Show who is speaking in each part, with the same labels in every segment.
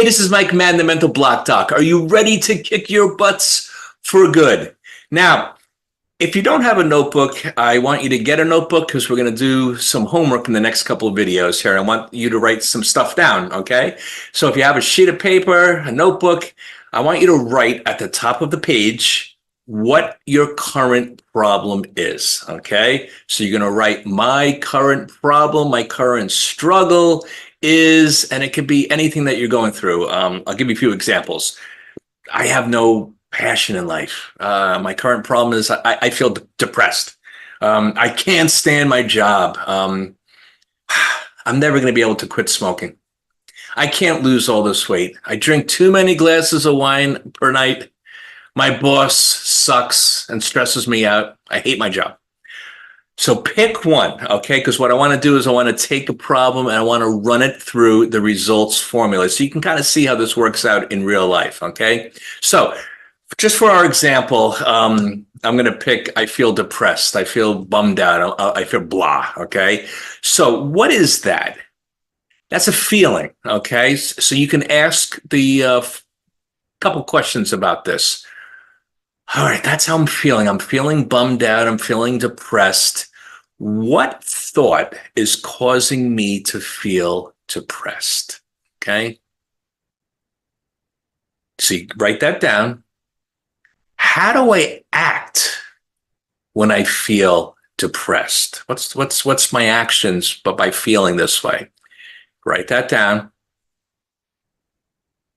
Speaker 1: Hey, this is Mike Madden, the Mental Block Doc. Are you ready to kick your butts for good? Now, if you don't have a notebook, I want you to get a notebook because we're going to do some homework in the next couple of videos here. I want you to write some stuff down, okay? So if you have a sheet of paper, a notebook, I want you to write at the top of the page what your current problem is, okay? So you're going to write my current problem, my current struggle is, and it could be anything that you're going through. I'll give you a few examples. I have no passion in life. My current problem is I feel depressed. I can't stand my job. I'm never going to be able to quit smoking. I can't lose all this weight. I drink too many glasses of wine per night. My boss sucks and stresses me out. I hate my job. So pick one, okay? Because what I want to do is I want to take a problem and I want to run it through the results formula so you can kind of see how this works out in real life, okay? So just for our example, I'm going to pick, I feel depressed. I feel bummed out. I feel blah, okay? So what is that? That's a feeling, okay? So you can ask the couple questions about this. All right, that's how I'm feeling. I'm feeling bummed out. I'm feeling depressed. What thought is causing me to feel depressed? Okay. So you write that down. How do I act when I feel depressed? What's my actions, but by feeling this way? Write that down.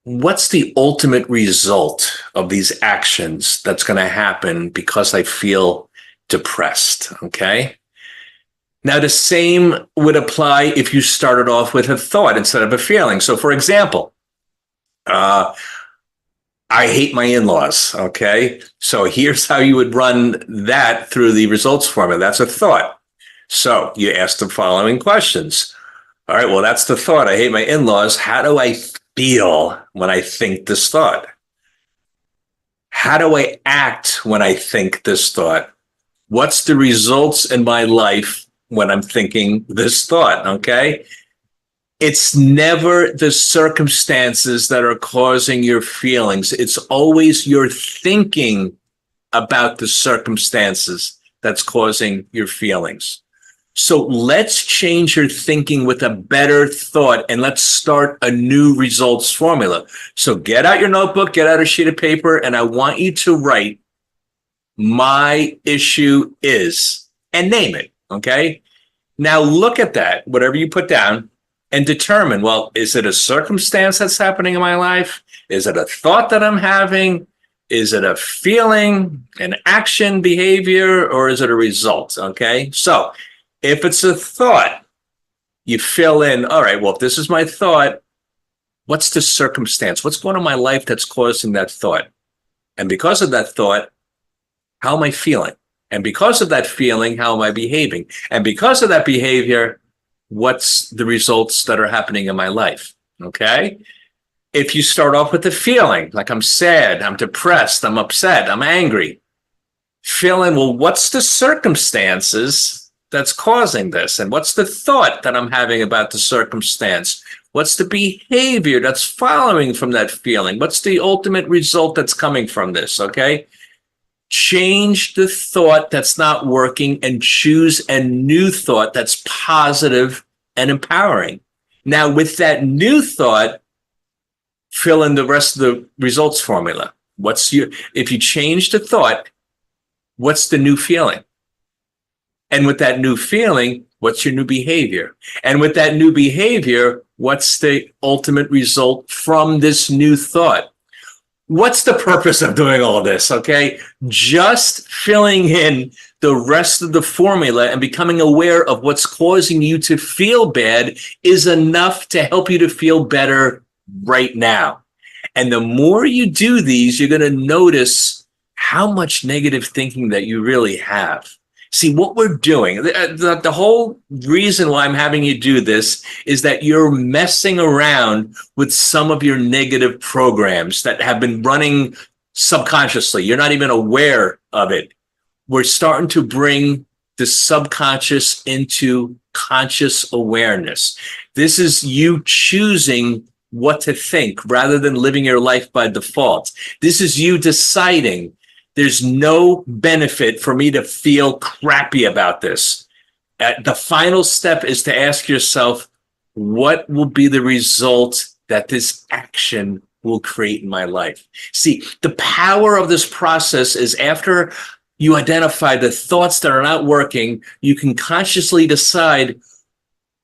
Speaker 1: What's the ultimate result of these actions that's going to happen because I feel depressed? Okay. Now, the same would apply if you started off with a thought instead of a feeling. So, for example, I hate my in-laws. Okay. So here's how you would run that through the results formula. That's a thought. So you ask the following questions. All right. Well, that's the thought. I hate my in-laws. How do I feel when I think this thought? How do I act when I think this thought? What's the results in my life when I'm thinking this thought? Okay. It's never the circumstances that are causing your feelings. It's always your thinking about the circumstances that's causing your feelings. So let's change your thinking with a better thought and let's start a new results formula. So get out your notebook, get out a sheet of paper, and I want you to write my issue is and name it. Okay. Now look at that, whatever you put down, and determine, well, is it a circumstance that's happening in my life? Is it a thought that I'm having? Is it a feeling, an action, behavior, or is it a result? Okay. So if it's a thought, you fill in, all right, well, if this is my thought, what's the circumstance? What's going on in my life that's causing that thought? And because of that thought, how am I feeling? And because of that feeling, how am I behaving? And because of that behavior, what's the results that are happening in my life? Okay. If you start off with the feeling, like I'm sad, I'm depressed, I'm upset, I'm angry, fill in, well, what's the circumstances that's causing this? And what's the thought that I'm having about the circumstance? What's the behavior that's following from that feeling? What's the ultimate result that's coming from this? Okay. Change the thought that's not working and choose a new thought that's positive and empowering. Now, with that new thought, fill in the rest of the results formula. If you change the thought, what's the new feeling? And with that new feeling, what's your new behavior? And with that new behavior, what's the ultimate result from this new thought? What's the purpose of doing all this? Okay. Just filling in the rest of the formula and becoming aware of what's causing you to feel bad is enough to help you to feel better right now. And the more you do these, you're going to notice how much negative thinking that you really have. See, what we're doing, the whole reason why I'm having you do this is that you're messing around with some of your negative programs that have been running subconsciously. You're not even aware of it. We're starting to bring the subconscious into conscious awareness. This is you choosing what to think rather than living your life by default. This is you deciding there's no benefit for me to feel crappy about this. The final step is to ask yourself, what will be the result that this action will create in my life? See, the power of this process is after you identify the thoughts that are not working, you can consciously decide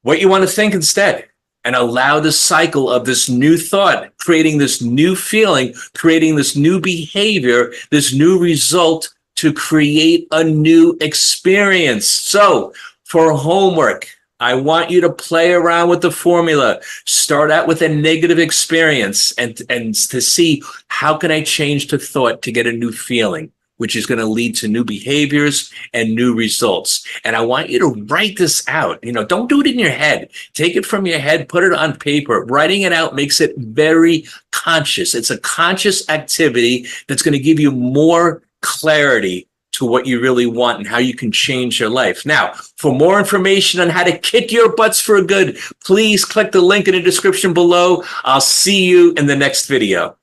Speaker 1: what you want to think instead and allow the cycle of this new thought, creating this new feeling, creating this new behavior, this new result to create a new experience. So for homework, I want you to play around with the formula. Start out with a negative experience and to see how can I change the thought to get a new feeling, which is going to lead to new behaviors and new results. And I want you to write this out. Don't do it in your head. Take it from your head, put it on paper. Writing it out makes it very conscious. It's a conscious activity that's going to give you more clarity to what you really want and how you can change your life. Now, for more information on how to kick your butts for good, please click the link in the description below. I'll see you in the next video.